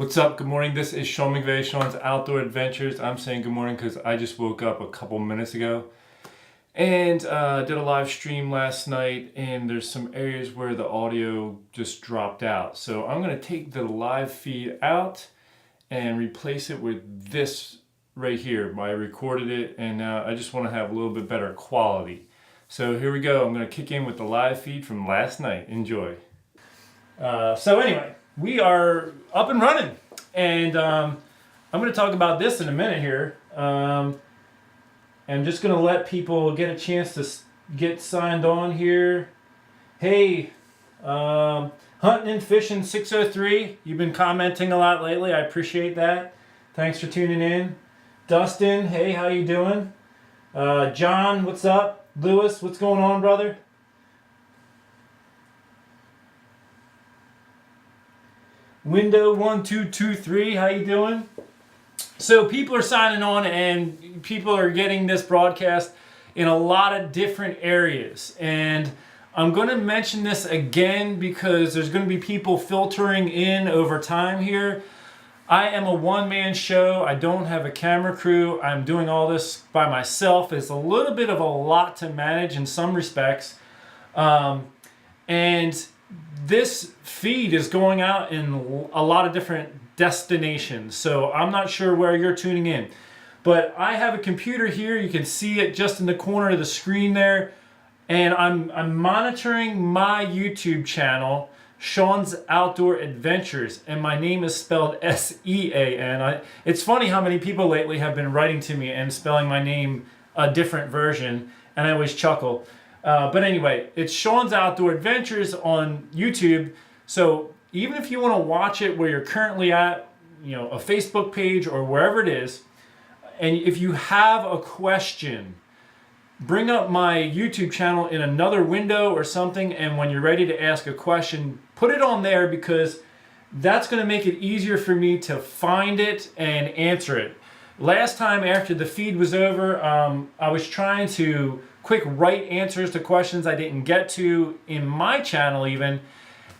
What's up? Good morning. This is Sean McVay, Sean's Outdoor Adventures. I'm saying good morning because I just woke up a couple minutes ago and did a live stream last night, and there's some areas where the audio just dropped out. So I'm going to take the live feed out and replace it with this right here. I recorded it, and I just want to have a little bit better quality. So here we go. I'm going to kick in with the live feed from last night. Enjoy. So anyway, we are up and running, and I'm going to talk about this in a minute here. I'm just going to let people get a chance to get signed on here. Hey, Hunting and Fishing 603, you've been commenting a lot lately. I appreciate that. Thanks for tuning in. Dustin, hey, how you doing? John, what's up? Lewis, what's going on, brother? Window 1223, how you doing? So people are signing on, and people are getting this broadcast in a lot of different areas. And I'm going to mention this again because there's going to be people filtering in over time here. I am a one-man show. I don't have a camera crew. I'm doing all this by myself. It's a little bit of a lot to manage in some respects. And this feed is going out in a lot of different destinations, so I'm not sure where you're tuning in. But I have a computer here. You can see it just in the corner of the screen there. And I'm monitoring my YouTube channel, Sean's Outdoor Adventures, and my name is spelled S-E-A-N. It's funny how many people lately have been writing to me and spelling my name a different version, and I always chuckle. But anyway, it's Sean's Outdoor Adventures on YouTube. So even if you want to watch it where you're currently at, you know, a Facebook page or wherever it is, and if you have a question, bring up my YouTube channel in another window or something, and when you're ready to ask a question, put it on there, because that's going to make it easier for me to find it and answer it. Last time after the feed was over, I was trying to quick write answers to questions I didn't get to in my channel even.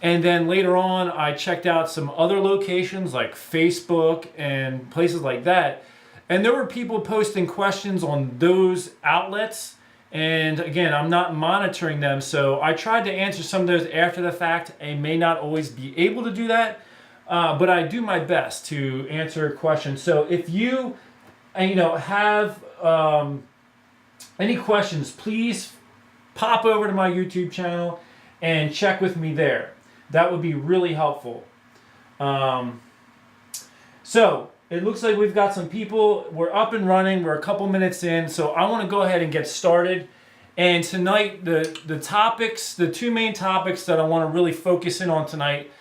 And then later on, I checked out some other locations like Facebook and places like that. And there were people posting questions on those outlets. And again, I'm not monitoring them. So I tried to answer some of those after the fact. I may not always be able to do that, but I do my best to answer questions. So if you have any questions, please pop over to my YouTube channel and check with me there. That would be really helpful. So it looks like we've got some people. We're up and running. We're a couple minutes in. So I want to go ahead and get started. And tonight, the topics, the two main topics that I want to really focus in on tonight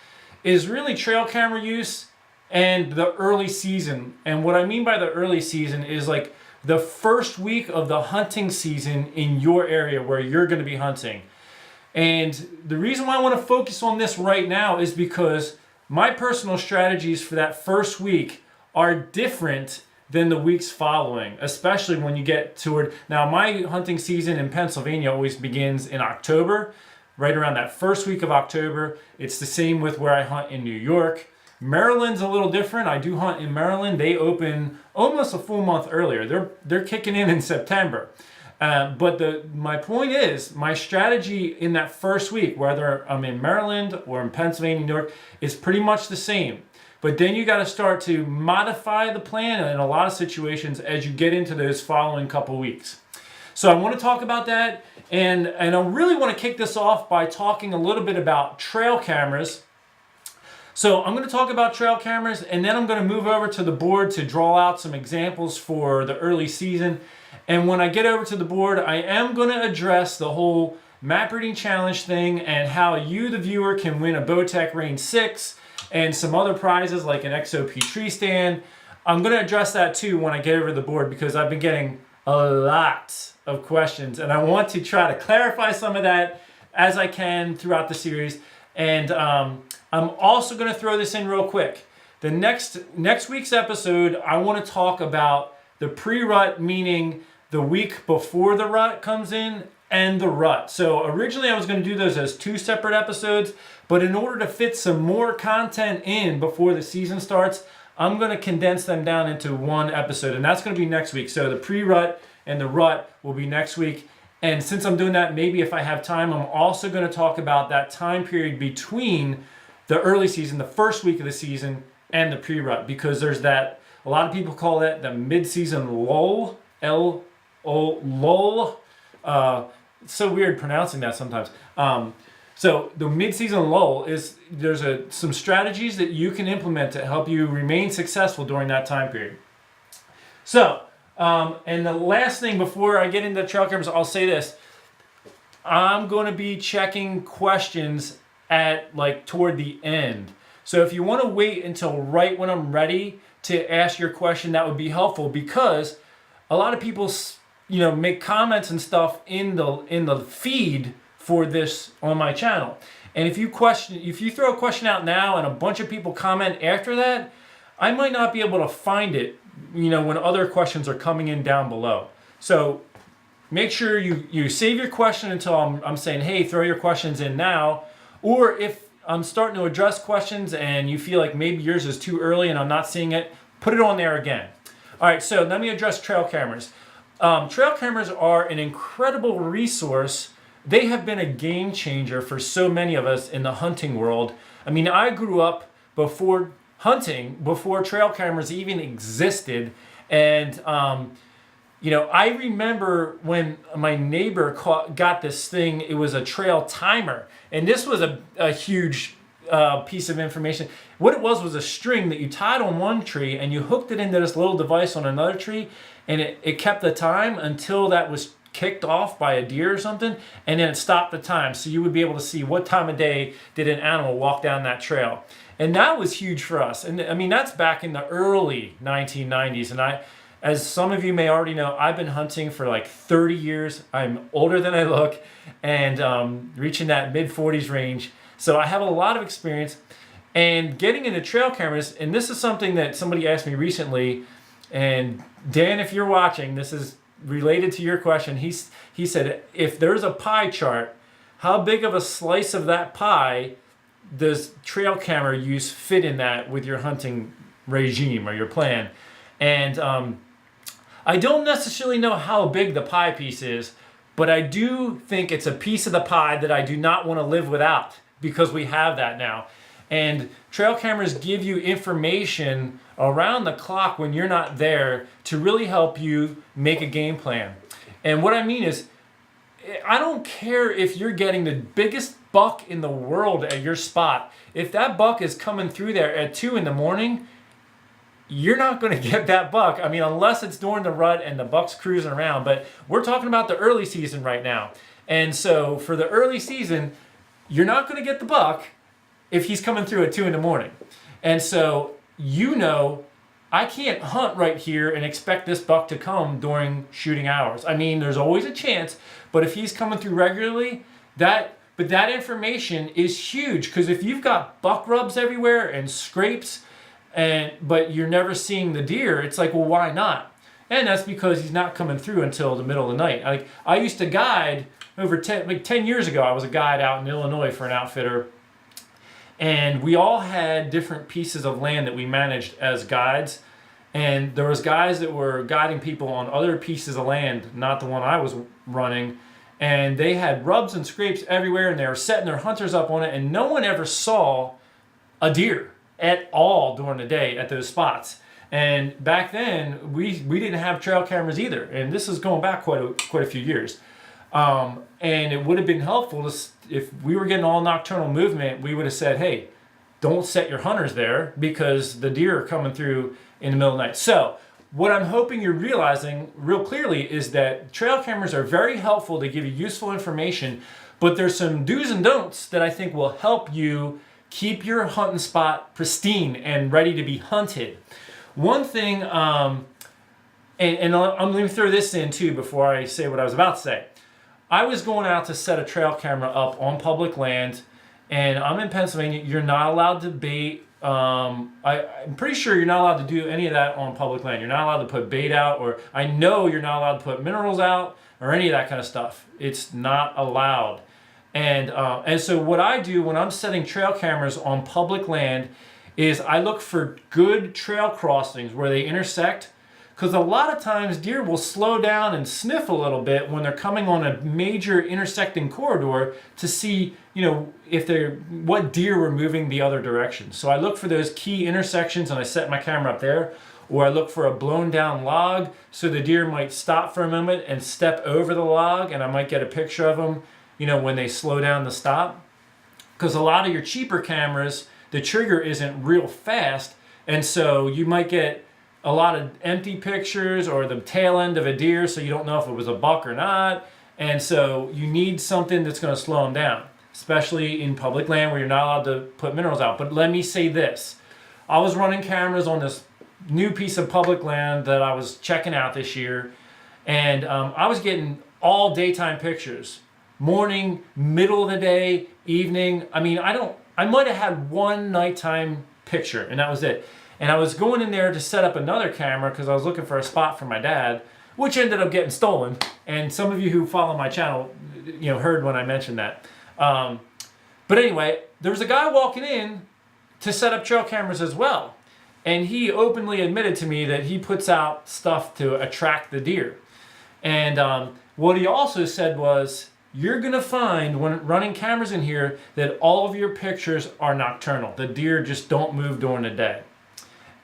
is really trail camera use and the early season. And what I mean by the early season is like the first week of the hunting season in your area where you're going to be hunting. And the reason why I want to focus on this right now is because my personal strategies for that first week are different than the weeks following, especially when you get toward... Now, my hunting season in Pennsylvania always begins in October, right around that first week of October. It's the same with where I hunt in New York. Maryland's a little different. I do hunt in Maryland. They open almost a full month earlier. They're kicking in September. But my point is, my strategy in that first week, whether I'm in Maryland or in Pennsylvania, New York, is pretty much the same. But then you got to start to modify the plan in a lot of situations as you get into those following couple weeks. So I want to talk about that, and I really want to kick this off by talking a little bit about trail cameras. So I'm going to talk about trail cameras, and then I'm going to move over to the board to draw out some examples for the early season. And when I get over to the board, I am going to address the whole map reading challenge thing and how you, the viewer, can win a Bowtech Range 6 and some other prizes like an XOP tree stand. I'm going to address that too when I get over to the board, because I've been getting a lot of questions, and I want to try to clarify some of that as I can throughout the series. And I'm also going to throw this in real quick. The next week's episode, I want to talk about the pre-rut, meaning the week before the rut comes in, and the rut. So originally I was going to do those as 2 separate episodes, but in order to fit some more content in before the season starts, I'm going to condense them down into 1 episode, and that's going to be next week. So the pre-rut and the rut will be next week. And since I'm doing that, maybe if I have time, I'm also going to talk about that time period between the early season, the first week of the season, and the pre-rut, because there's that, a lot of people call that the mid-season lull, L-O, lull. It's so weird pronouncing that sometimes. So the mid-season lull is, there's some strategies that you can implement to help you remain successful during that time period. So, and the last thing before I get into trail cameras, I'll say this. I'm going to be checking questions at toward the end. So if you want to wait until right when I'm ready to ask your question, that would be helpful, because a lot of people, make comments and stuff in the feed for this on my channel. And if you throw a question out now and a bunch of people comment after that, I might not be able to find it, when other questions are coming in down below. So make sure you save your question until I'm saying, hey, throw your questions in now. Or if I'm starting to address questions and you feel like maybe yours is too early and I'm not seeing it, put it on there again. All right, so let me address trail cameras. Trail cameras are an incredible resource. They have been a game changer for so many of us in the hunting world. I mean, I grew up before hunting, before trail cameras even existed. And, I remember when my neighbor got this thing, it was a trail timer. And this was a huge piece of information. What it was a string that you tied on one tree and you hooked it into this little device on another tree, and it kept the time until that was kicked off by a deer or something, and then it stopped the time. So you would be able to see what time of day did an animal walk down that trail. And that was huge for us. And I mean, that's back in the early 1990s. And as some of you may already know, I've been hunting for like 30 years. I'm older than I look, and reaching that mid-40s range. So I have a lot of experience. And getting into trail cameras, and this is something that somebody asked me recently, and Dan, if you're watching, this is related to your question. He said, if there's a pie chart, how big of a slice of that pie does trail camera use fit in that with your hunting regime or your plan? And I don't necessarily know how big the pie piece is, but I do think it's a piece of the pie that I do not want to live without, because we have that now. And trail cameras give you information around the clock when you're not there to really help you make a game plan. And what I mean is, I don't care if you're getting the biggest buck in the world at your spot. If that buck is coming through there at 2 in the morning, you're not going to get that buck. I mean, unless it's during the rut and the buck's cruising around. But we're talking about the early season right now. And so for the early season, you're not going to get the buck if he's coming through at 2 in the morning. And so, I can't hunt right here and expect this buck to come during shooting hours. I mean, there's always a chance, but if he's coming through regularly, that information is huge, because if you've got buck rubs everywhere and scrapes, but you're never seeing the deer, it's like, well, why not? And that's because he's not coming through until the middle of the night. I used to guide over 10 years ago. I was a guide out in Illinois for an outfitter. And we all had different pieces of land that we managed as guides. And there was guys that were guiding people on other pieces of land, not the one I was running. And they had rubs and scrapes everywhere, and they were setting their hunters up on it. And no one ever saw a deer at all during the day at those spots. And back then, we didn't have trail cameras either. And this is going back quite a few years. And it would have been helpful if we were getting all nocturnal movement, we would have said, hey, don't set your hunters there, because the deer are coming through in the middle of the night. So what I'm hoping you're realizing real clearly is that trail cameras are very helpful to give you useful information, but there's some do's and don'ts that I think will help you keep your hunting spot pristine and ready to be hunted. One thing, and I'm going to throw this in too before I say what I was about to say. I was going out to set a trail camera up on public land, and I'm in Pennsylvania. You're not allowed to bait. I'm pretty sure you're not allowed to do any of that on public land. You're not allowed to put bait out, or I know you're not allowed to put minerals out. or any of that kind of stuff. It's not allowed. And so what I do when I'm setting trail cameras on public land is I look for good trail crossings where they intersect, because a lot of times deer will slow down and sniff a little bit when they're coming on a major intersecting corridor to see, if what deer were moving the other direction. So I look for those key intersections and I set my camera up there, or I look for a blown down log so the deer might stop for a moment and step over the log, and I might get a picture of them, when they slow down to stop. Because a lot of your cheaper cameras, the trigger isn't real fast, and so you might get a lot of empty pictures or the tail end of a deer, so you don't know if it was a buck or not. And so you need something that's going to slow them down, especially in public land where you're not allowed to put minerals out. But let me say this. I was running cameras on this new piece of public land that I was checking out this year, and I was getting all daytime pictures. Morning, middle of the day, evening. I might have had one nighttime picture, and that was it. And I was going in there to set up another camera because I was looking for a spot for my dad, which ended up getting stolen. And some of you who follow my channel, heard when I mentioned that. But anyway, there was a guy walking in to set up trail cameras as well. And he openly admitted to me that he puts out stuff to attract the deer. And what he also said was, you're going to find when running cameras in here that all of your pictures are nocturnal. The deer just don't move during the day.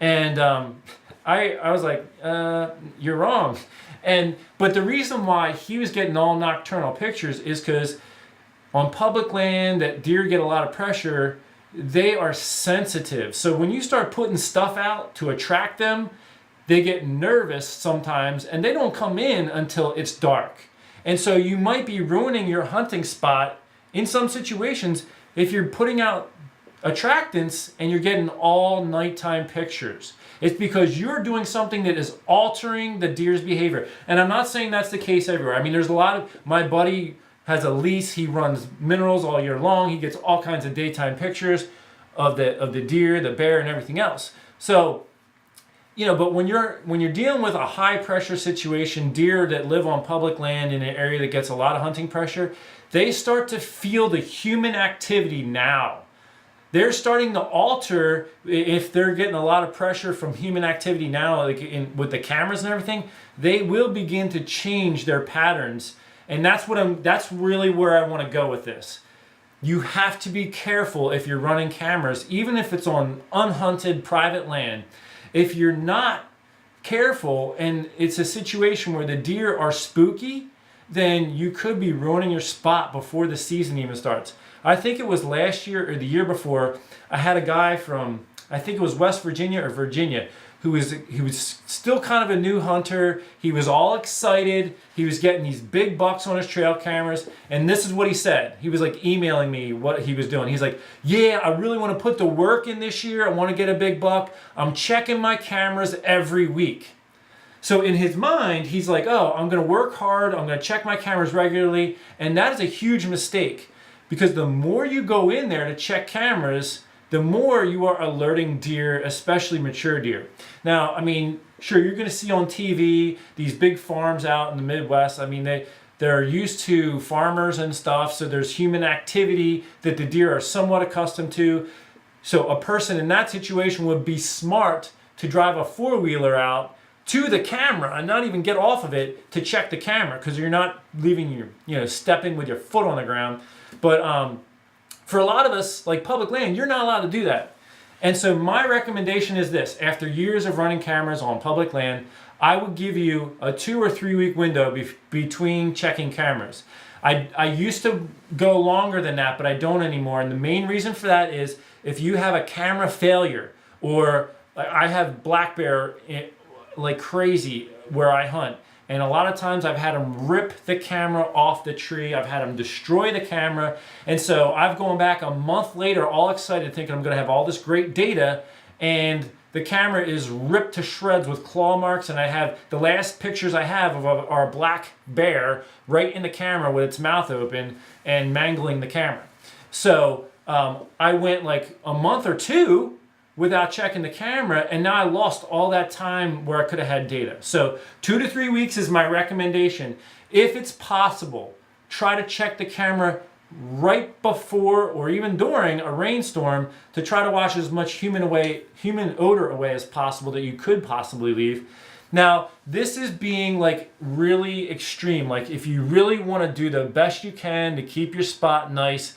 And I was like, you're wrong. But the reason why he was getting all nocturnal pictures is because on public land that deer get a lot of pressure, they are sensitive. So when you start putting stuff out to attract them, they get nervous sometimes and they don't come in until it's dark. And so you might be ruining your hunting spot in some situations if you're putting out attractants and you're getting all nighttime pictures. It's because you're doing something that is altering the deer's behavior. And I'm not saying that's the case everywhere. There's a lot of, my buddy has a lease, he runs minerals all year long, he gets all kinds of daytime pictures of the deer, the bear, and everything else. So, but when you're dealing with a high pressure situation, deer that live on public land in an area that gets a lot of hunting pressure, they start to feel the human activity now. They're starting to alter if they're getting a lot of pressure from human activity now, with the cameras and everything. They will begin to change their patterns, and that's really where I want to go with this. You have to be careful if you're running cameras, even if it's on unhunted private land. If you're not careful and it's a situation where the deer are spooky, then you could be ruining your spot before the season even starts. I think it was last year or the year before, I had a guy from, I think it was West Virginia or Virginia, he was still kind of a new hunter. He was all excited. He was getting these big bucks on his trail cameras. And this is what he said. He was like emailing me what he was doing. He's like, yeah, I really want to put the work in this year. I want to get a big buck. I'm checking my cameras every week. So in his mind, he's like, oh, I'm going to work hard. I'm going to check my cameras regularly. And that is a huge mistake, because the more you go in there to check cameras, the more you are alerting deer, especially mature deer. Now, sure, you're going to see on TV these big farms out in the Midwest. They're used to farmers and stuff, so there's human activity that the deer are somewhat accustomed to. So a person in that situation would be smart to drive a four-wheeler out to the camera and not even get off of it to check the camera, because you're not leaving stepping with your foot on the ground. But for a lot of us, like public land, you're not allowed to do that. And so my recommendation is this. After years of running cameras on public land, I would give you a 2 or 3 week window between checking cameras. I used to go longer than that, but I don't anymore. And the main reason for that is if you have a camera failure, or I have black bear like crazy where I hunt. And a lot of times I've had them rip the camera off the tree. I've had them destroy the camera. And so I've gone back a month later all excited thinking I'm going to have all this great data, and the camera is ripped to shreds with claw marks, and I have the last pictures I have of our black bear right in the camera with its mouth open and mangling the camera. So I went like a month or two without checking the camera, and now I lost all that time where I could have had data. So 2 to 3 weeks is my recommendation. If it's possible, try to check the camera right before or even during a rainstorm to try to wash as much human odor away as possible that you could possibly leave. Now, this is being like really extreme. Like if you really want to do the best you can to keep your spot nice,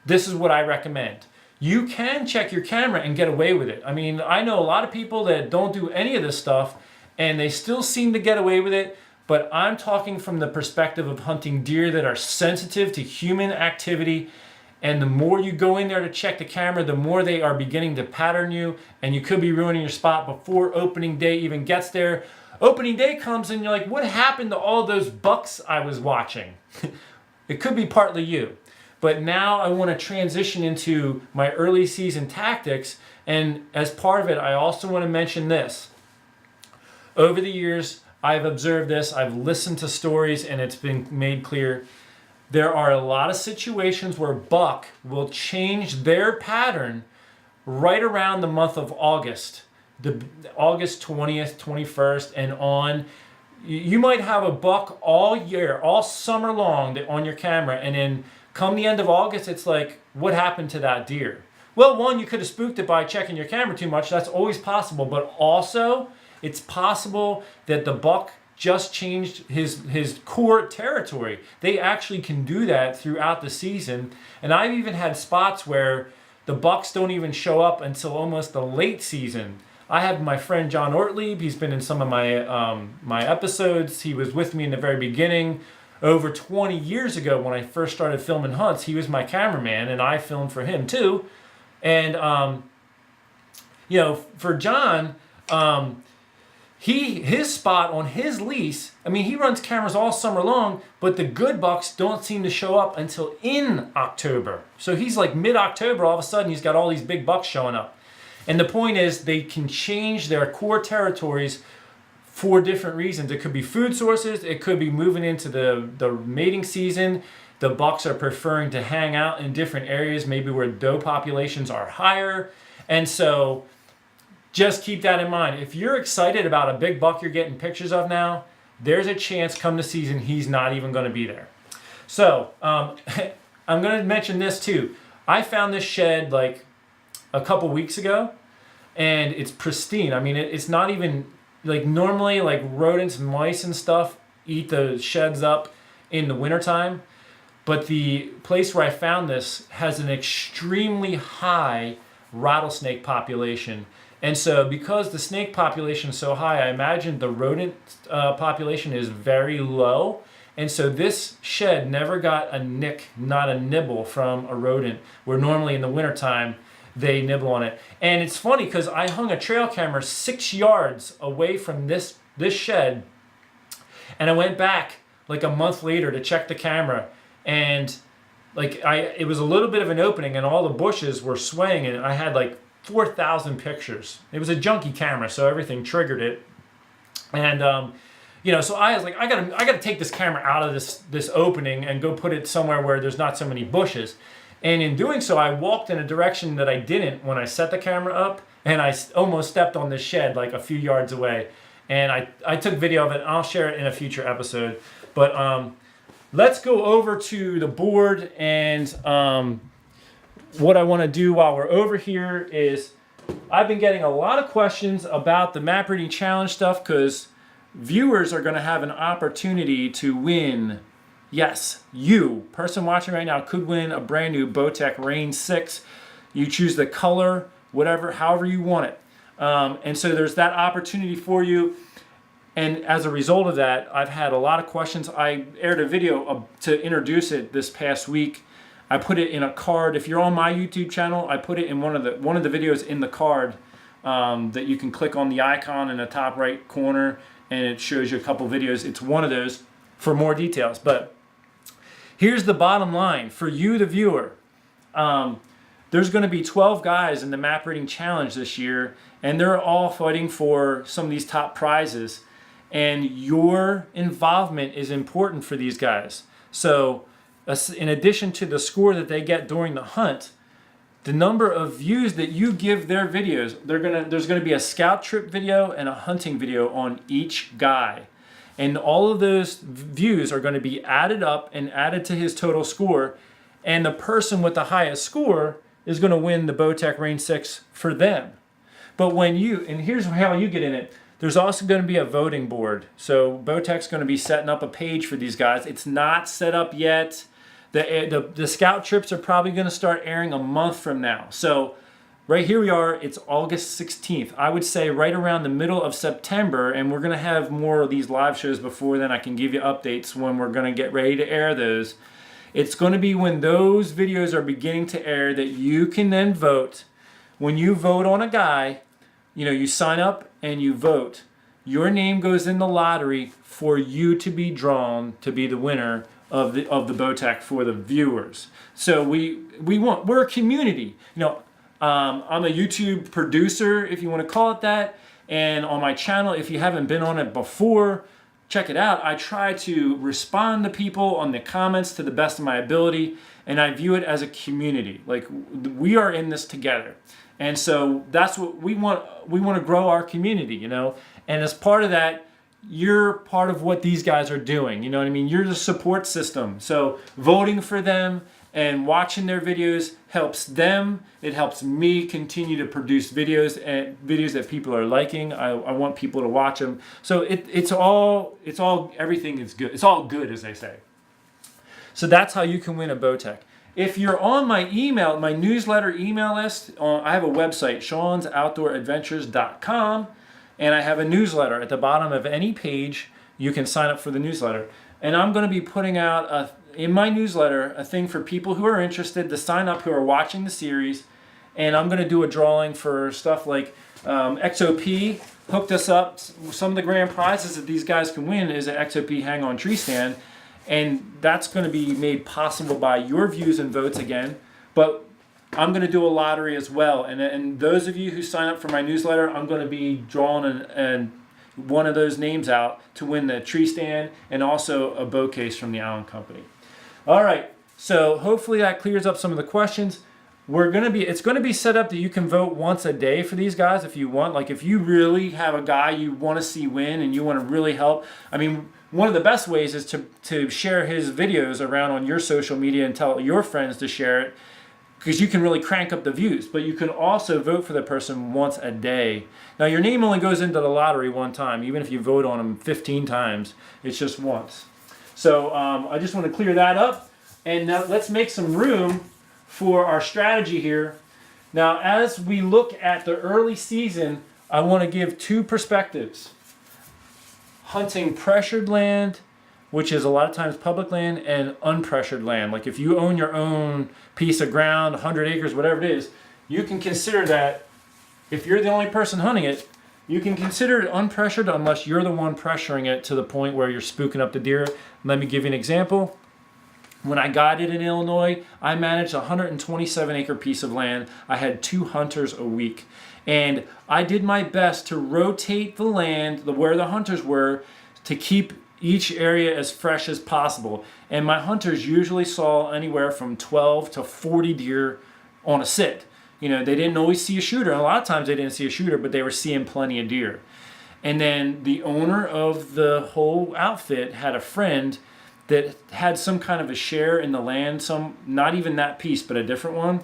this is what I recommend. You can check your camera and get away with it. I mean, I know a lot of people that don't do any of this stuff and they still seem to get away with it. But I'm talking from the perspective of hunting deer that are sensitive to human activity. And the more you go in there to check the camera, the more they are beginning to pattern you. And you could be ruining your spot before opening day even gets there. Opening day comes and you're like, what happened to all those bucks I was watching? It could be partly you. But now I want to transition into my early season tactics. And as part of it, I also want to mention this. Over the years, I've observed this, I've listened to stories, and it's been made clear. There are a lot of situations where buck will change their pattern right around the month of August. The August 20th, 21st, and on. You might have a buck all year, all summer long on your camera, and then come the end of August, it's like, what happened to that deer? Well, one, you could have spooked it by checking your camera too much. That's always possible, but also, it's possible that the buck just changed his core territory. They actually can do that throughout the season. And I've even had spots where the bucks don't even show up until almost the late season. I have my friend John Ortlieb. He's been in some of my episodes. He was with me in the very beginning. Over 20 years ago when I first started filming hunts, he was my cameraman and I filmed for him too. And, for John, his spot on his lease, I mean, he runs cameras all summer long, but the good bucks don't seem to show up until in October. So he's like mid-October, all of a sudden he's got all these big bucks showing up. And the point is they can change their core territories for different reasons. It could be food sources, it could be moving into the mating season. The bucks are preferring to hang out in different areas, maybe where doe populations are higher. And so just keep that in mind. If you're excited about a big buck you're getting pictures of now, there's a chance come the season he's not even going to be there. So I'm going to mention this too. I found this shed like a couple weeks ago, and it's pristine. I mean, it's not even like normally like rodents, mice and stuff eat the sheds up in the wintertime. But the place where I found this has an extremely high rattlesnake population. And so because the snake population is so high, I imagine the rodent population is very low. And so this shed never got a nick, not a nibble from a rodent, where normally in the wintertime they nibble on it. And it's funny because I hung a trail camera 6 yards away from this shed, and I went back like a month later to check the camera, and it was a little bit of an opening and all the bushes were swaying, and I had like 4,000 pictures. It was a junky camera, so everything triggered it. And so I was like, I gotta take this camera out of this opening and go put it somewhere where there's not so many bushes. And in doing so, I walked in a direction that I didn't when I set the camera up, and I almost stepped on this shed like a few yards away. And I took video of it. I'll share it in a future episode. But let's go over to the board, and what I want to do while we're over here is I've been getting a lot of questions about the Map Reading Challenge stuff, because viewers are going to have an opportunity to win. Yes, you, person watching right now, could win a brand new Bowtech Rain 6. You choose the color, whatever, however you want it. And so there's that opportunity for you. And as a result of that, I've had a lot of questions. I aired a video to introduce it this past week. I put it in a card. If you're on my YouTube channel, I put it in one of the videos in the card that you can click on the icon in the top right corner, and it shows you a couple videos. It's one of those for more details. But here's the bottom line for you, the viewer. There's going to be 12 guys in the Map Reading Challenge this year, and they're all fighting for some of these top prizes. And your involvement is important for these guys. So in addition to the score that they get during the hunt, the number of views that you give their videos. There's gonna be a scout trip video and a hunting video on each guy. And all of those views are going to be added up and added to his total score. And the person with the highest score is going to win the Bowtech Range 6 for them. But and here's how you get in it. There's also going to be a voting board. So Bowtech's going to be setting up a page for these guys. It's not set up yet. The scout trips are probably going to start airing a month from now. So right here we are, it's August 16th. I would say right around the middle of September, and we're gonna have more of these live shows before then. I can give you updates when we're gonna get ready to air those. It's gonna be when those videos are beginning to air that you can then vote. When you vote on a guy, you sign up and you vote. Your name goes in the lottery for you to be drawn to be the winner of the Bowtech for the viewers. So we're a community. I'm a YouTube producer, if you want to call it that, and on my channel, if you haven't been on it before, check it out. I try to respond to people on the comments to the best of my ability, and I view it as a community. Like, we are in this together. And so that's what we want. We want to grow our community, and as part of that, you're part of what these guys are doing. You know what I mean? You're the support system. So voting for them and watching their videos helps them. It helps me continue to produce videos that people are liking. I want people to watch them. So everything is good. It's all good, as they say. So that's how you can win a Bowtech. If you're on my newsletter email list, I have a website, Sean'sOutdoorAdventures.com, and I have a newsletter at the bottom of any page. You can sign up for the newsletter. And I'm going to be putting out in my newsletter a thing for people who are interested to sign up, who are watching the series. And I'm going to do a drawing for stuff like XOP hooked us up. Some of the grand prizes that these guys can win is an XOP hang-on tree stand. And that's going to be made possible by your views and votes again. But I'm going to do a lottery as well. And those of you who sign up for my newsletter, I'm going to be drawing one of those names out to win the tree stand and also a bow case from the Allen Company. All right, so hopefully that clears up some of the questions. It's going to be set up that you can vote once a day for these guys if you want. Like, if you really have a guy you want to see win and you want to really help. I mean, one of the best ways is to share his videos around on your social media and tell your friends to share it, because you can really crank up the views. But you can also vote for the person once a day. Now, your name only goes into the lottery one time. Even if you vote on them 15 times, it's just once. So I just want to clear that up. And now let's make some room for our strategy here. Now, as we look at the early season, I want to give two perspectives. Hunting pressured land, which is a lot of times public land, and unpressured land. Like, if you own your own piece of ground, 100 acres, whatever it is, you can consider that, if you're the only person hunting it, you can consider it unpressured unless you're the one pressuring it to the point where you're spooking up the deer. Let me give you an example. When I guided in Illinois, I managed a 127-acre piece of land. I had 2 hunters a week. And I did my best to rotate the land, where the hunters were, to keep each area as fresh as possible. And my hunters usually saw anywhere from 12 to 40 deer on a sit. They didn't always see a shooter. And a lot of times they didn't see a shooter, but they were seeing plenty of deer. And then the owner of the whole outfit had a friend that had some kind of a share in the land, not even that piece, but a different one.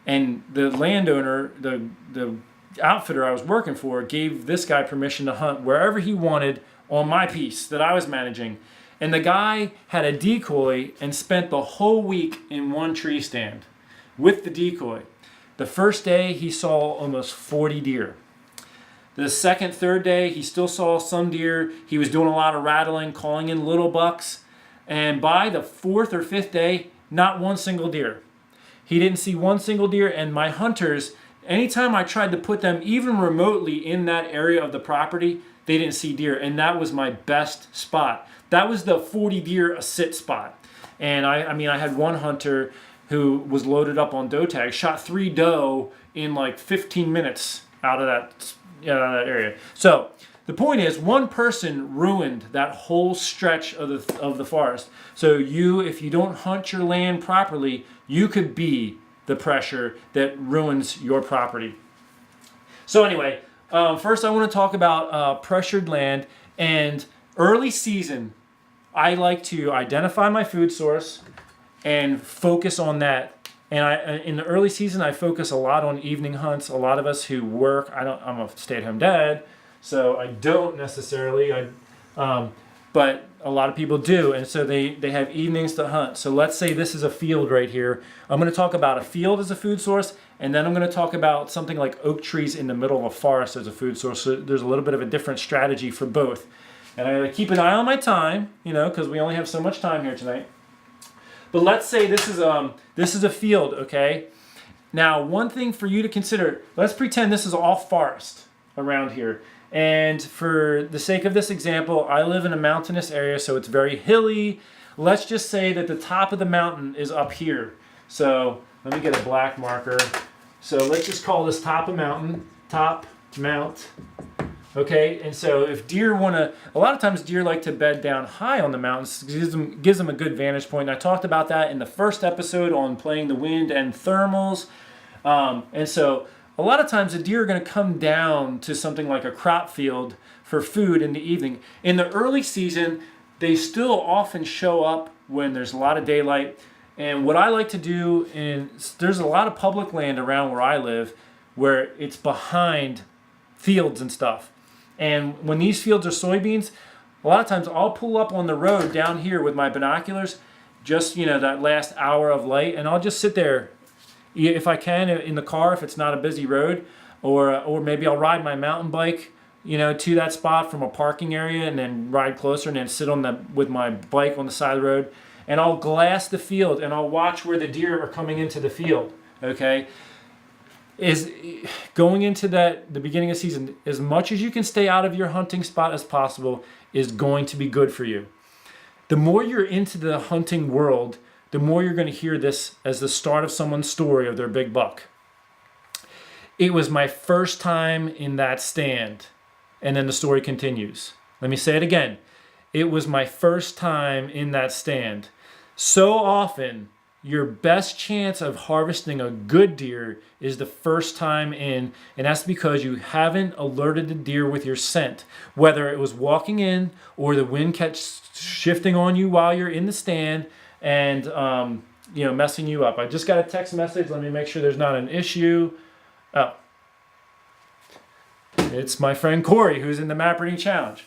And the landowner, the outfitter I was working for, gave this guy permission to hunt wherever he wanted on my piece that I was managing. And the guy had a decoy and spent the whole week in one tree stand with the decoy. The first day, he saw almost 40 deer. The second, third day, he still saw some deer. He was doing a lot of rattling, calling in little bucks. And by the 4th or 5th day, not one single deer. He didn't see one single deer. And my hunters, anytime I tried to put them even remotely in that area of the property, they didn't see deer. And that was my best spot. That was the 40 deer a sit spot. And I had one hunter who was loaded up on doe tags, shot 3 doe in like 15 minutes out of that area. So the point is, one person ruined that whole stretch of the forest. So if you don't hunt your land properly, you could be the pressure that ruins your property. So anyway, first I want to talk about pressured land. And early season, I like to identify my food source and focus on that. And in the early season, I focus a lot on evening hunts. A lot of us who work, I'm a stay-at-home dad, so I don't necessarily. But a lot of people do, and so they have evenings to hunt. So let's say this is a field right here. I'm going to talk about a field as a food source, and then I'm going to talk about something like oak trees in the middle of a forest as a food source. So there's a little bit of a different strategy for both. And I keep an eye on my time, because we only have so much time here tonight. But let's say this is a field, okay? Now, one thing for you to consider, let's pretend this is all forest around here. And for the sake of this example, I live in a mountainous area, so it's very hilly. Let's just say that the top of the mountain is up here. So let me get a black marker. So let's just call this top mount. Okay, and so if deer a lot of times deer like to bed down high on the mountains. Gives them a good vantage point. And I talked about that in the first episode on playing the wind and thermals. And so a lot of times the deer are going to come down to something like a crop field for food in the evening. In the early season, they still often show up when there's a lot of daylight. And what I like to do, there's a lot of public land around where I live where it's behind fields and stuff. And when these fields are soybeans, a lot of times I'll pull up on the road down here with my binoculars, just, that last hour of light, and I'll just sit there if I can in the car if it's not a busy road, or maybe I'll ride my mountain bike, to that spot from a parking area and then ride closer and then sit with my bike on the side of the road, and I'll glass the field and I'll watch where the deer are coming into the field, okay? Is going into the beginning of season, as much as you can stay out of your hunting spot as possible is going to be good for you. The more you're into the hunting world, the more you're going to hear this as the start of someone's story of their big buck. It was my first time in that stand. And then the story continues. Let me say it again. It was my first time in that stand. So often, your best chance of harvesting a good deer is the first time in, and that's because you haven't alerted the deer with your scent. Whether it was walking in or the wind kept shifting on you while you're in the stand and messing you up. I just got a text message. Let me make sure there's not an issue. Oh. It's my friend Corey, who's in the Map Reading Challenge.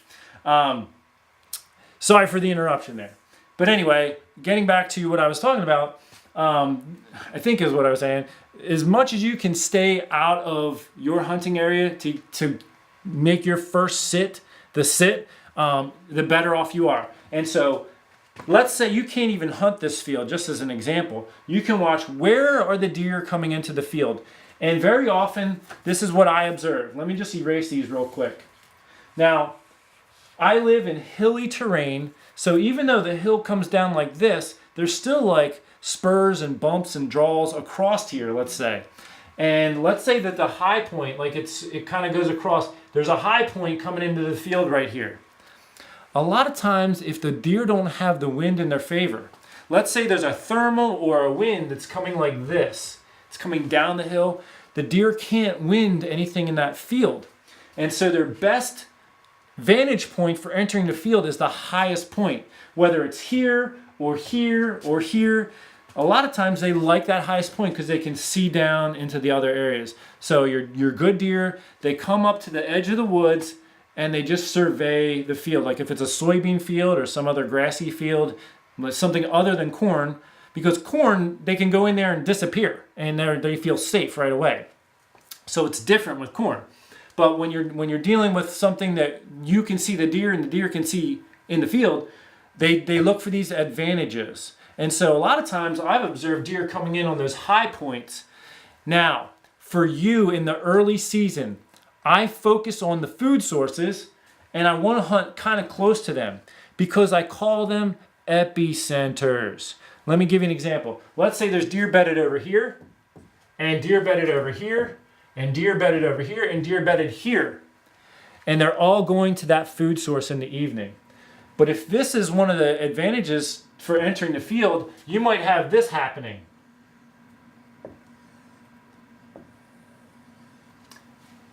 Sorry for the interruption there. But anyway, getting back to what I was talking about, I think is what I was saying. As much as you can stay out of your hunting area to make your first sit, the better off you are. And so let's say you can't even hunt this field, just as an example. You can watch where are the deer coming into the field. And very often, this is what I observe. Let me just erase these real quick. Now, I live in hilly terrain, so even though the hill comes down like this, there's still like spurs and bumps and draws across here, let's say. And let's say that the high point, it kind of goes across, there's a high point coming into the field right here. A lot of times, if the deer don't have the wind in their favor, let's say there's a thermal or a wind that's coming like this, it's coming down the hill, the deer can't wind anything in that field. And so their best vantage point for entering the field is the highest point, whether it's here or here or here. A lot of times they like that highest point because they can see down into the other areas. So your good deer, they come up to the edge of the woods and they just survey the field. Like if it's a soybean field or some other grassy field, something other than corn, because corn, they can go in there and disappear and they feel safe right away. So it's different with corn. But when you're dealing with something that you can see the deer and the deer can see in the field, they look for these advantages. And so a lot of times I've observed deer coming in on those high points. Now, for you in the early season, I focus on the food sources and I want to hunt kind of close to them because I call them epicenters. Let me give you an example. Let's say there's deer bedded over here and deer bedded over here and deer bedded over here and deer bedded here. And they're all going to that food source in the evening. But if this is one of the advantages for entering the field, you might have this happening.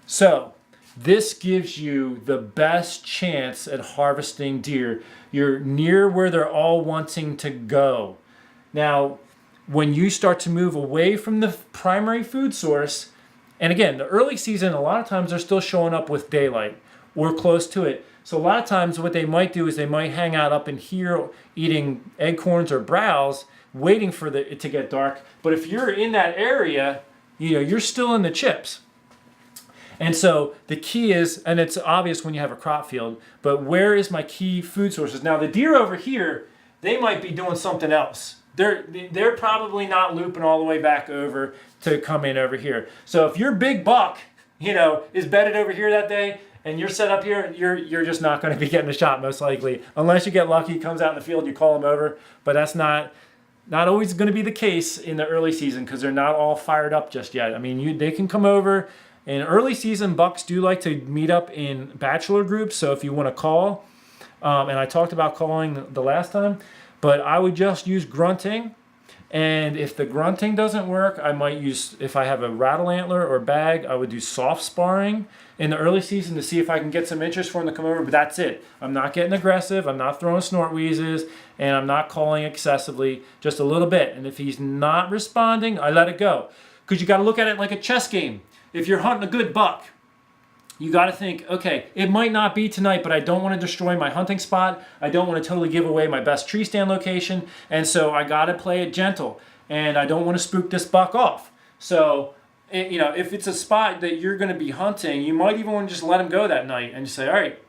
So this gives you the best chance at harvesting deer. You're near where they're all wanting to go. Now, when you start to move away from the primary food source, and again, the early season, a lot of times they're still showing up with daylight or close to it. So a lot of times what they might do is they might hang out up in here eating acorns or browse, waiting for it to get dark. But if you're in that area, you're still in the chips. And so the key is, and it's obvious when you have a crop field, but where is my key food sources? Now the deer over here, they might be doing something else. They're probably not looping all the way back over to come in over here. So if your big buck, is bedded over here that day and you're set up here, you're just not going to be getting a shot most likely. Unless you get lucky, he comes out in the field, you call him over. But that's not always going to be the case in the early season because they're not all fired up just yet. I mean, they can come over. In early season, bucks do like to meet up in bachelor groups. So if you want to call, and I talked about calling the last time, but I would just use grunting. And if the grunting doesn't work, I might use, if I have a rattle antler or bag, I would do soft sparring in the early season to see if I can get some interest for him to come over. But that's it. I'm not getting aggressive. I'm not throwing snort wheezes, and I'm not calling excessively, just a little bit. And if he's not responding, I let it go. Because you got to look at it like a chess game. If you're hunting a good buck, you got to think, okay, it might not be tonight, but I don't want to destroy my hunting spot. I don't want to totally give away my best tree stand location. And so I got to play it gentle. And I don't want to spook this buck off. So, if it's a spot that you're going to be hunting, you might even want to just let him go that night and just say, all right,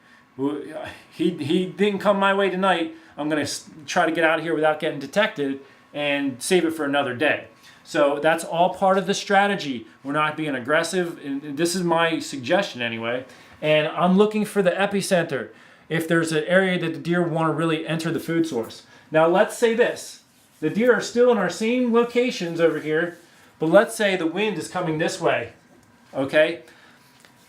he didn't come my way tonight. I'm going to try to get out of here without getting detected and save it for another day. So that's all part of the strategy. We're not being aggressive. And this is my suggestion anyway. And I'm looking for the epicenter if there's an area that the deer want to really enter the food source. Now let's say this. The deer are still in our same locations over here, but let's say the wind is coming this way. Okay?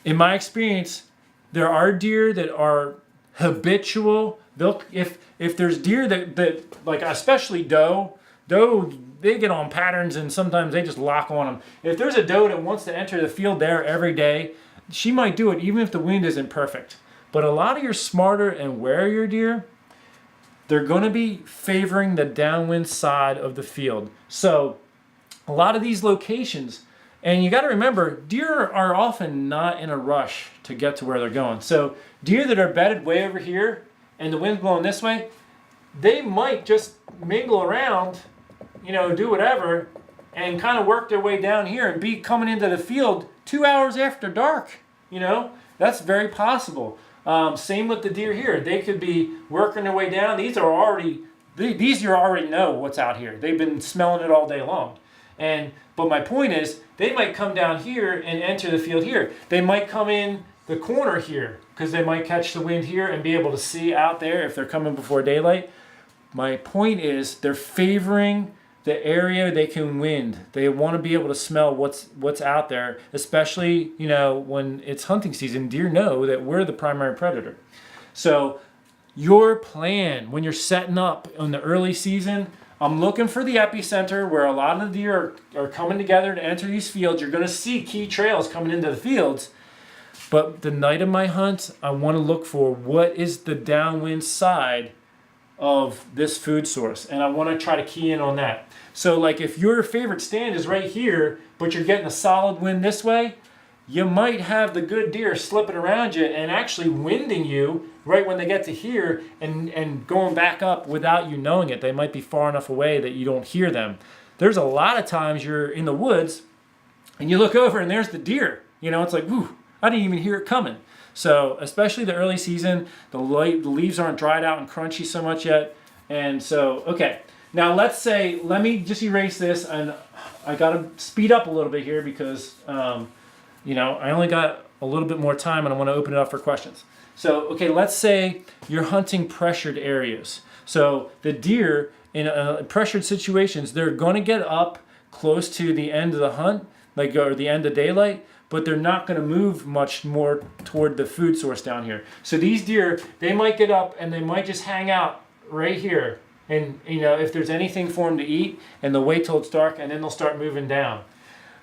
In my experience, there are deer that are habitual. If there's deer that like especially doe, they get on patterns and sometimes they just lock on them. If there's a doe that wants to enter the field there every day, she might do it even if the wind isn't perfect. But a lot of your smarter and warier deer, they're going to be favoring the downwind side of the field. So a lot of these locations, and you got to remember, deer are often not in a rush to get to where they're going. So deer that are bedded way over here and the wind's blowing this way, they might just mingle around, do whatever, and kind of work their way down here and be coming into the field 2 hours after dark. That's very possible. Same with the deer here. They could be working their way down. These you already know what's out here. They've been smelling it all day long. But my point is, they might come down here and enter the field here. They might come in the corner here because they might catch the wind here and be able to see out there if they're coming before daylight. My point is, they're favoring the area they can wind. They want to be able to smell what's out there, especially, when it's hunting season. Deer know that we're the primary predator. So your plan when you're setting up in the early season, I'm looking for the epicenter where a lot of the deer are coming together to enter these fields. You're going to see key trails coming into the fields. But the night of my hunt, I want to look for what is the downwind side of this food source, and I want to try to key in on that. So like if your favorite stand is right here, but you're getting a solid wind this way, you might have the good deer slipping around you and actually winding you right when they get to here and going back up without you knowing it. They might be far enough away that you don't hear them. There's a lot of times you're in the woods and you look over and there's the deer. It's like, whew, I didn't even hear it coming. So especially the early season, the leaves aren't dried out and crunchy so much yet. And so, okay. Now let me just erase this, and I got to speed up a little bit here because, I only got a little bit more time and I want to open it up for questions. So, okay, let's say you're hunting pressured areas. So the deer in pressured situations, they're going to get up close to the end of the hunt, or the end of daylight, but they're not going to move much more toward the food source down here. So these deer, they might get up and they might just hang out right here. And, if there's anything for them to eat, and they'll wait till it's dark and then they'll start moving down.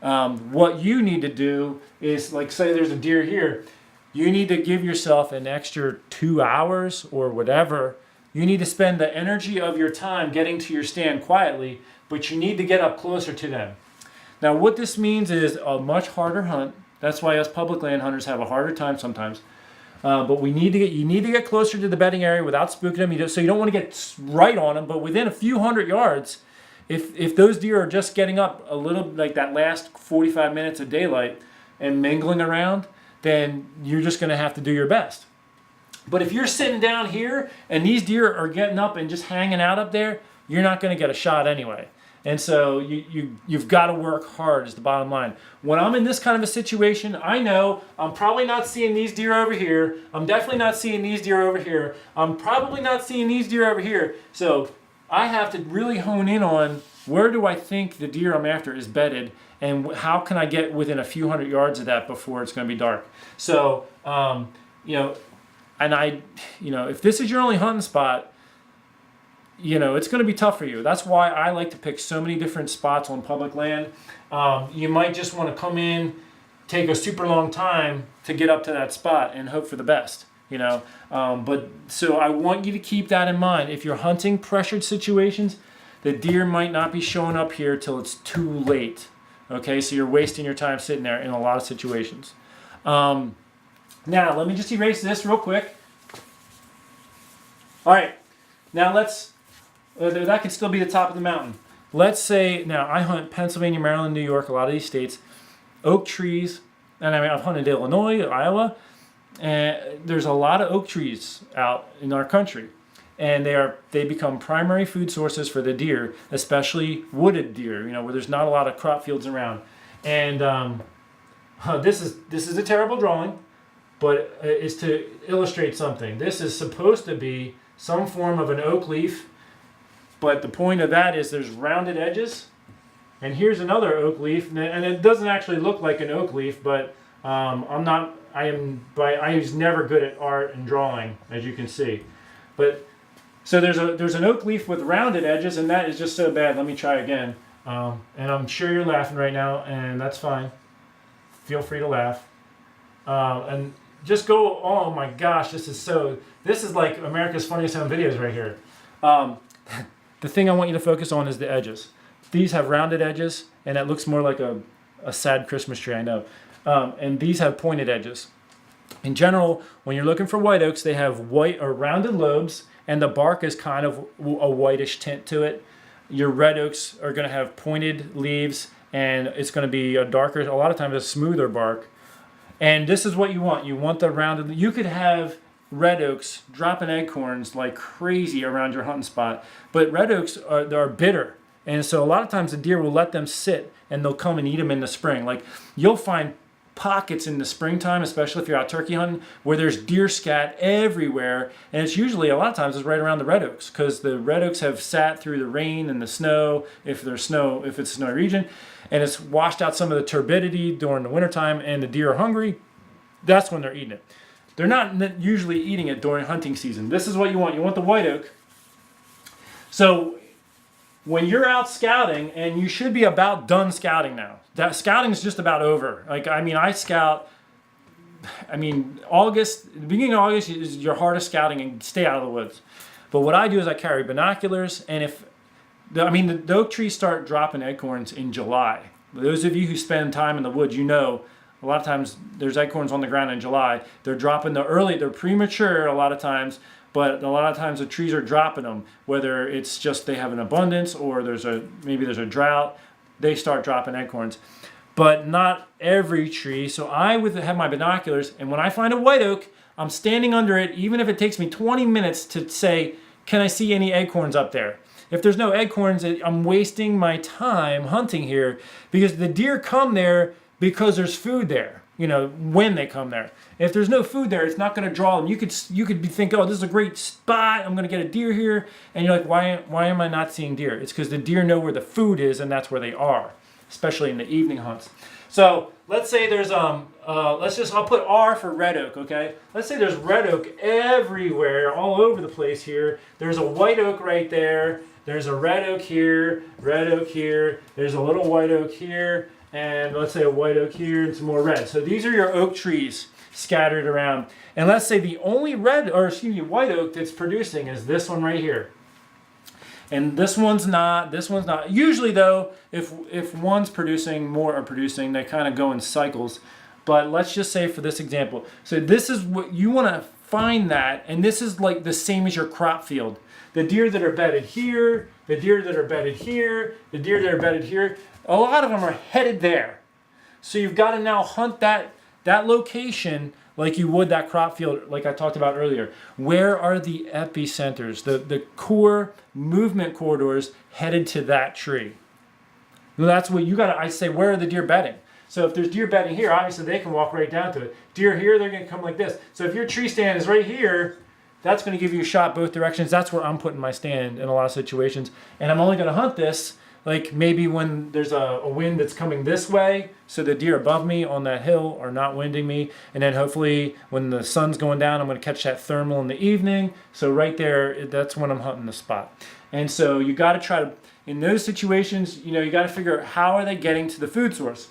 What you need to do is, like, say there's a deer here, you need to give yourself an extra 2 hours or whatever. You need to spend the energy of your time getting to your stand quietly, but you need to get up closer to them. Now, what this means is a much harder hunt. That's why us public land hunters have a harder time sometimes. But you need to get closer to the bedding area without spooking them. So you don't want to get right on them, but within a few hundred yards, if those deer are just getting up a little, like that last 45 minutes of daylight and mingling around, then you're just going to have to do your best. But if you're sitting down here and these deer are getting up and just hanging out up there, you're not going to get a shot anyway. And so you've got to work hard is the bottom line. When I'm in this kind of a situation, I know I'm probably not seeing these deer over here. I'm definitely not seeing these deer over here. I'm probably not seeing these deer over here. So I have to really hone in on where do I think the deer I'm after is bedded, and how can I get within a few hundred yards of that before it's going to be dark. So, if this is your only hunting spot, it's going to be tough for you. That's why I like to pick so many different spots on public land. You might just want to come in, take a super long time to get up to that spot and hope for the best, But so I want you to keep that in mind. If you're hunting pressured situations, the deer might not be showing up here till it's too late. Okay, so you're wasting your time sitting there in a lot of situations. Now, let me just erase this real quick. All right, now that could still be the top of the mountain. Let's say, now I hunt Pennsylvania, Maryland, New York, a lot of these states, oak trees, and I've hunted Illinois, Iowa, and there's a lot of oak trees out in our country. And they become primary food sources for the deer, especially wooded deer, where there's not a lot of crop fields around. And this is a terrible drawing, but it's to illustrate something. This is supposed to be some form of an oak leaf, but the point of that is there's rounded edges. And here's another oak leaf, and it doesn't actually look like an oak leaf, but I was never good at art and drawing, as you can see. But so there's an oak leaf with rounded edges, and that is just so bad. Let me try again. And I'm sure you're laughing right now, and that's fine. Feel free to laugh. And just go, oh my gosh, this is like America's Funniest Home Videos right here. The thing I want you to focus on is the edges. These have rounded edges, and it looks more like a sad Christmas tree, I know. And these have pointed edges. In general, when you're looking for white oaks, they have white or rounded lobes, and the bark is kind of a whitish tint to it. Your red oaks are going to have pointed leaves, and it's going to be a lot of times a smoother bark. And this is what you want. You want the rounded. You could have red oaks dropping acorns like crazy around your hunting spot, but red oaks are bitter. And so a lot of times the deer will let them sit, and they'll come and eat them in the spring. Like, you'll find pockets in the springtime, especially if you're out turkey hunting, where there's deer scat everywhere, and it's usually a lot of times it's right around the red oaks, because the red oaks have sat through the rain and the snow, if it's a snowy region, and it's washed out some of the turbidity during the wintertime, and the deer are hungry. That's when they're eating it. They're not usually eating it during hunting season. This is what you want. You want the white oak. So when you're out scouting, and you should be about done scouting now. That scouting is just about over. I scout. August, the beginning of August is your hardest scouting, and stay out of the woods. But what I do is I carry binoculars, and the oak trees start dropping acorns in July. Those of you who spend time in the woods, a lot of times there's acorns on the ground in July. They're dropping they're premature a lot of times, but a lot of times the trees are dropping them, whether it's just they have an abundance or maybe there's a drought, they start dropping acorns. But not every tree. So I would have my binoculars, and when I find a white oak, I'm standing under it, even if it takes me 20 minutes to say, can I see any acorns up there? If there's no acorns, I'm wasting my time hunting here, because the deer come there because there's food there, when they come there. If there's no food there, it's not going to draw them. You could be thinking, oh, this is a great spot, I'm going to get a deer here. And you're like, why am I not seeing deer? It's because the deer know where the food is, and that's where they are, especially in the evening hunts. So let's say there's, I'll put R for red oak, okay? Let's say there's red oak everywhere, all over the place here. There's a white oak right there. there's a red oak here, there's a little white oak here, and let's say a white oak here and some more red. So these are your oak trees scattered around. And let's say the only white oak that's producing is this one right here. And this one's not. Usually though, if one's producing, more are producing, they kind of go in cycles. But let's just say for this example, so this is what you want to find that, and this is like the same as your crop field. The deer that are bedded here, the deer that are bedded here, the deer that are bedded here, a lot of them are headed there. So you've got to now hunt that location like you would that crop field, like I talked about earlier. Where are the epicenters, the core movement corridors headed to that tree? Well, that's what you got to, I say, where are the deer bedding? So if there's deer bedding here, obviously they can walk right down to it. Deer here, they're going to come like this. So if your tree stand is right here, that's going to give you a shot both directions. That's where I'm putting my stand in a lot of situations. And I'm only going to hunt this like maybe when there's a wind that's coming this way, so the deer above me on that hill are not winding me. And then hopefully when the sun's going down, I'm going to catch that thermal in the evening. So right there, that's when I'm hunting the spot. And so you got to try to, in those situations, you got to figure out how are they getting to the food source.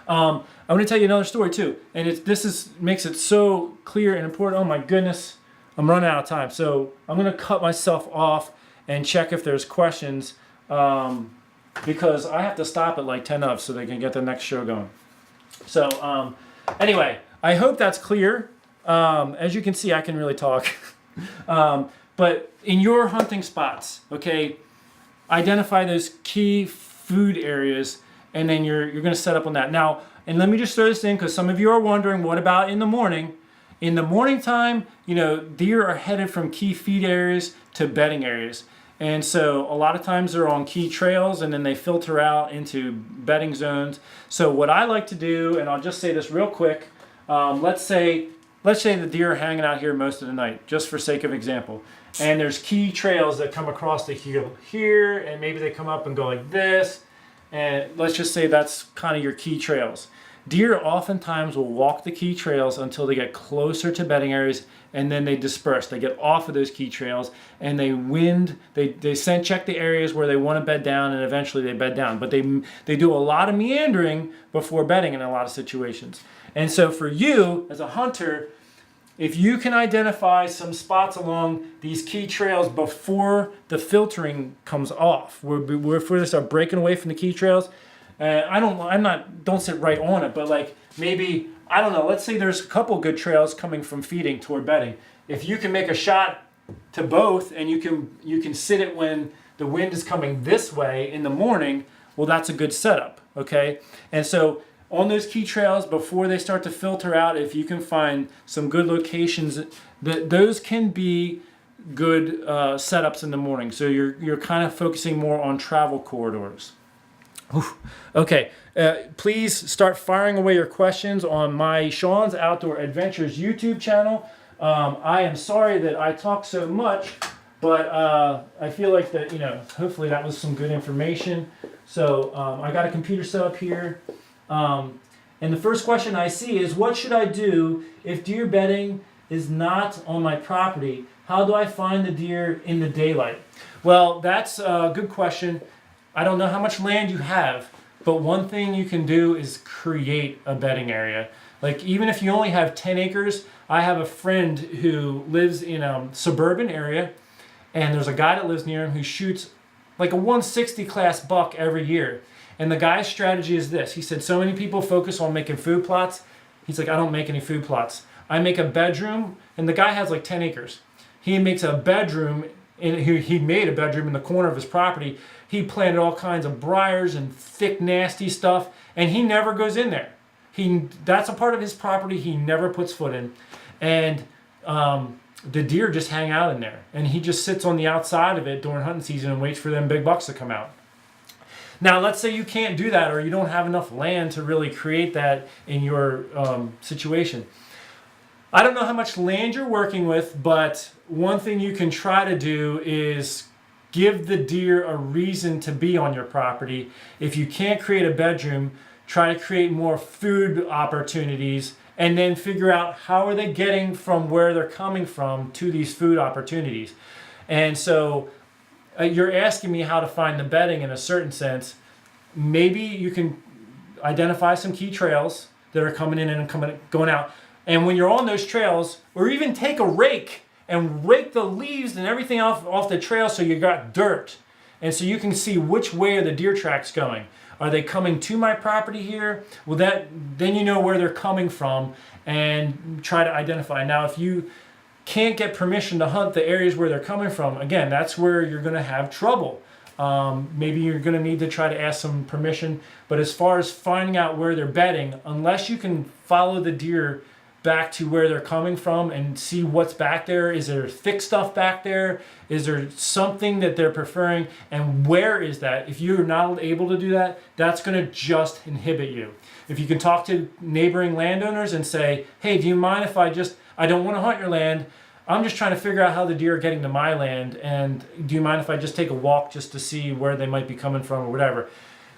I'm going to tell you another story too, and this makes it so clear and important. Oh my goodness, I'm running out of time, so I'm going to cut myself off and check if there's questions, because I have to stop at like 10 of so they can get the next show going. So anyway, I hope that's clear. As you can see, I can really talk. But in your hunting spots, okay, identify those key food areas, and then you're going to set up on that. Now, and let me just throw this in because some of you are wondering, what about in the morning? In the morning time, deer are headed from key feed areas to bedding areas. And so a lot of times they're on key trails and then they filter out into bedding zones. So what I like to do, and I'll just say this real quick, let's say the deer are hanging out here most of the night, just for sake of example. And there's key trails that come across the hill here, and maybe they come up and go like this. And let's just say that's kind of your key trails. Deer oftentimes will walk the key trails until they get closer to bedding areas, and then they disperse. They get off of those key trails and they check the areas where they want to bed down, and eventually they bed down. But they do a lot of meandering before bedding in a lot of situations. And so for you as a hunter, if you can identify some spots along these key trails before the filtering comes off, where they start breaking away from the key trails, don't sit right on it, but like maybe, I don't know, let's say there's a couple good trails coming from feeding toward bedding. If you can make a shot to both, and you can sit it when the wind is coming this way in the morning, well, that's a good setup, okay? And so on those key trails, before they start to filter out, if you can find some good locations, those can be good setups in the morning. So you're kind of focusing more on travel corridors. Whew. Okay, please start firing away your questions on my Sean's Outdoor Adventures YouTube channel. I am sorry that I talk so much, but I feel like that, hopefully that was some good information. So I got a computer set up here. And the first question I see is, what should I do if deer bedding is not on my property? How do I find the deer in the daylight? Well, that's a good question. I don't know how much land you have, but one thing you can do is create a bedding area. Like, even if you only have 10 acres, I have a friend who lives in a suburban area, and there's a guy that lives near him who shoots like a 160 class buck every year. And the guy's strategy is this. He said, so many people focus on making food plots. He's like, I don't make any food plots. I make a bedroom, and the guy has like 10 acres. He makes a bedroom, and he made a bedroom in the corner of his property. He planted all kinds of briars and thick, nasty stuff, and he never goes in there. That's a part of his property he never puts foot in. And the deer just hang out in there. And he just sits on the outside of it during hunting season and waits for them big bucks to come out. Now, let's say you can't do that, or you don't have enough land to really create that in your situation. I don't know how much land you're working with, but one thing you can try to do is give the deer a reason to be on your property. If you can't create a bedroom, try to create more food opportunities, and then figure out how are they getting from where they're coming from to these food opportunities. And so you're asking me how to find the bedding in a certain sense. Maybe you can identify some key trails that are coming in and going out. And when you're on those trails, or even take a rake and rake the leaves and everything off the trail so you got dirt. And so you can see which way are the deer tracks going. Are they coming to my property here? Well, then you know where they're coming from and try to identify. Now, if you can't get permission to hunt the areas where they're coming from, again, that's where you're going to have trouble. Maybe you're going to need to try to ask some permission. But as far as finding out where they're bedding, unless you can follow the deer back to where they're coming from and see what's back there. Is there thick stuff back there? Is there something that they're preferring? And where is that? If you're not able to do that, that's going to just inhibit you. If you can talk to neighboring landowners and say, hey, do you mind if I don't want to hunt your land. I'm just trying to figure out how the deer are getting to my land. And do you mind if I just take a walk just to see where they might be coming from or whatever?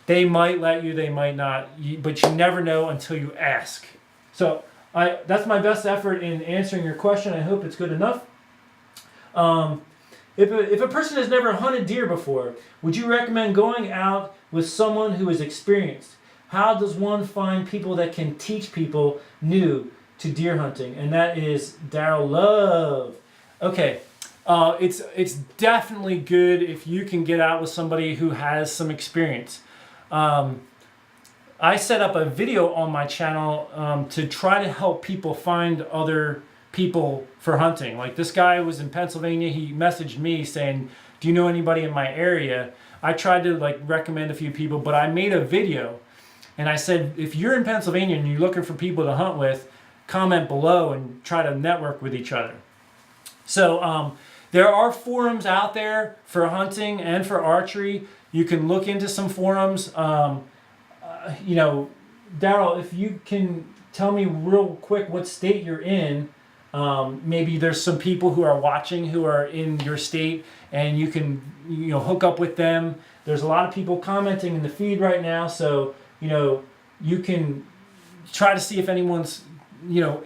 They might let you, they might not, but you never know until you ask. So that's my best effort in answering your question. I hope it's good enough. If a person has never hunted deer before, would you recommend going out with someone who is experienced? How does one find people that can teach people new to deer hunting? And that is Daryl Love. Okay, it's definitely good if you can get out with somebody who has some experience. I set up a video on my channel to try to help people find other people for hunting. Like this guy was in Pennsylvania. He messaged me saying, do you know anybody in my area? I tried to recommend a few people, but I made a video and I said, if you're in Pennsylvania and you're looking for people to hunt with, comment below and try to network with each other. So there are forums out there for hunting and for archery. You can look into some forums. Daryl, if you can tell me real quick what state you're in, maybe there's some people who are watching who are in your state and you can, hook up with them. There's a lot of people commenting in the feed right now. So, you can try to see if anyone's,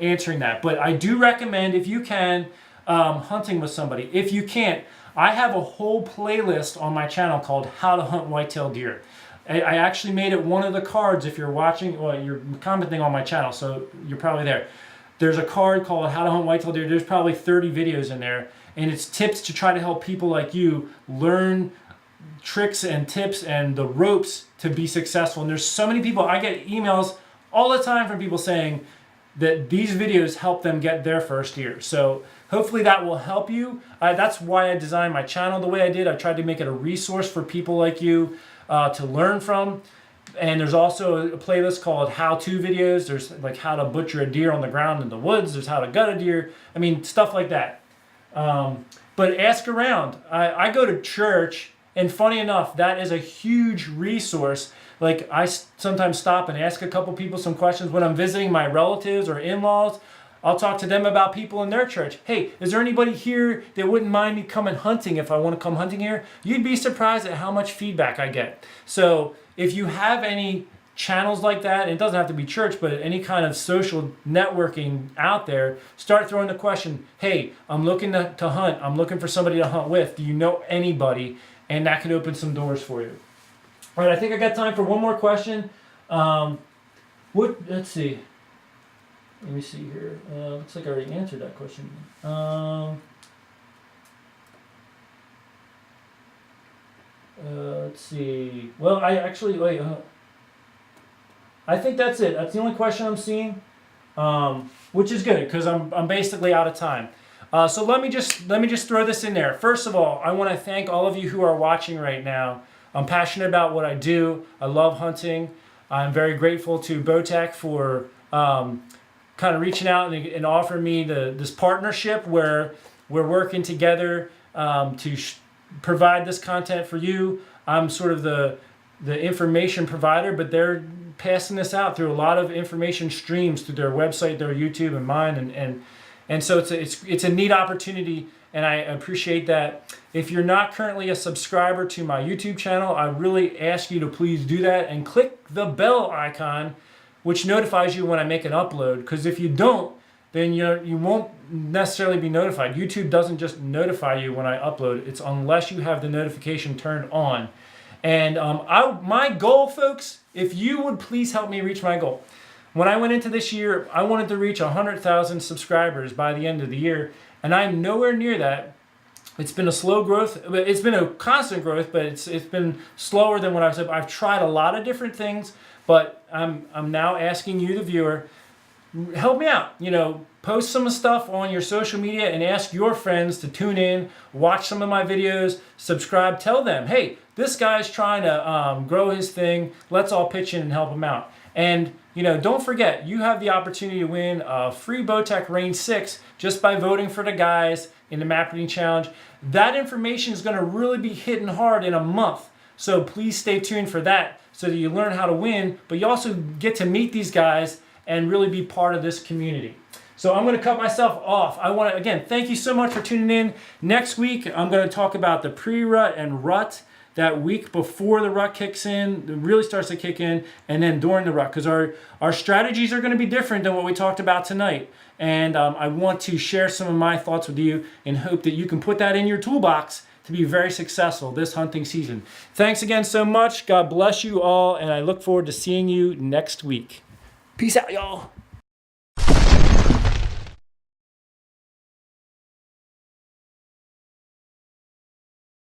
answering that. But I do recommend, if you can, hunting with somebody. If you can't, I have a whole playlist on my channel called How to Hunt Whitetail Deer. I actually made it one of the cards. If you're watching, well, you're commenting on my channel, so you're probably there. There's a card called How to Hunt Whitetail Deer. There's probably 30 videos in there, and it's tips to try to help people like you learn tricks and tips and the ropes to be successful. And there's so many people, I get emails all the time from people saying that these videos help them get their first deer. So hopefully that will help you. That's why I designed my channel the way I did. I tried to make it a resource for people like you to learn from. And there's also a playlist called how-to videos. There's like how to butcher a deer on the ground in the woods. There's how to gut a deer. I mean, stuff like that. But ask around. I go to church, and funny enough, that is a huge resource. Like I sometimes stop and ask a couple people some questions when I'm visiting my relatives or in-laws. I'll talk to them about people in their church. Hey, is there anybody here that wouldn't mind me coming hunting if I want to come hunting here? You'd be surprised at how much feedback I get. So if you have any channels like that, and it doesn't have to be church, but any kind of social networking out there, start throwing the question, hey, I'm looking to hunt. I'm looking for somebody to hunt with. Do you know anybody? And that could open some doors for you. All right, I think I got time for one more question. Let's see. Let me see here. Looks like I already answered that question. Let's see. Well, I think that's it. That's the only question I'm seeing, which is good because I'm basically out of time. So let me just throw this in there. First of all, I want to thank all of you who are watching right now. I'm passionate about what I do. I love hunting. I'm very grateful to Bowtech for kind of reaching out and offering me this partnership where we're working together to provide this content for you. I'm sort of the information provider, but they're passing this out through a lot of information streams through their website, their YouTube, and mine, and so it's a neat opportunity, and I appreciate that. If you're not currently a subscriber to my YouTube channel, I really ask you to please do that and click the bell icon, which notifies you when I make an upload. Because if you don't, then you won't necessarily be notified. YouTube doesn't just notify you when I upload. It's unless you have the notification turned on. And my goal, folks, if you would please help me reach my goal. When I went into this year, I wanted to reach 100,000 subscribers by the end of the year, and I'm nowhere near that. It's been a slow growth. It's been a constant growth, but it's been slower than what I've said. I've tried a lot of different things, but I'm now asking you, the viewer, help me out. Post some stuff on your social media and ask your friends to tune in, watch some of my videos, subscribe, tell them, hey, this guy's trying to grow his thing. Let's all pitch in and help him out. And don't forget, you have the opportunity to win a free Bowtech Range 6 just by voting for the guys in the Map Reading Challenge. That information is going to really be hitting hard in a month. So please stay tuned for that so that you learn how to win, but you also get to meet these guys and really be part of this community. So I'm going to cut myself off. I want to, again, thank you so much for tuning in. Next week, I'm going to talk about the pre-rut and rut, that week before the rut kicks in, it really starts to kick in, and then during the rut, because our strategies are going to be different than what we talked about tonight. And I want to share some of my thoughts with you and hope that you can put that in your toolbox to be very successful this hunting season. Thanks again so much. God bless you all, and I look forward to seeing you next week. Peace out, y'all.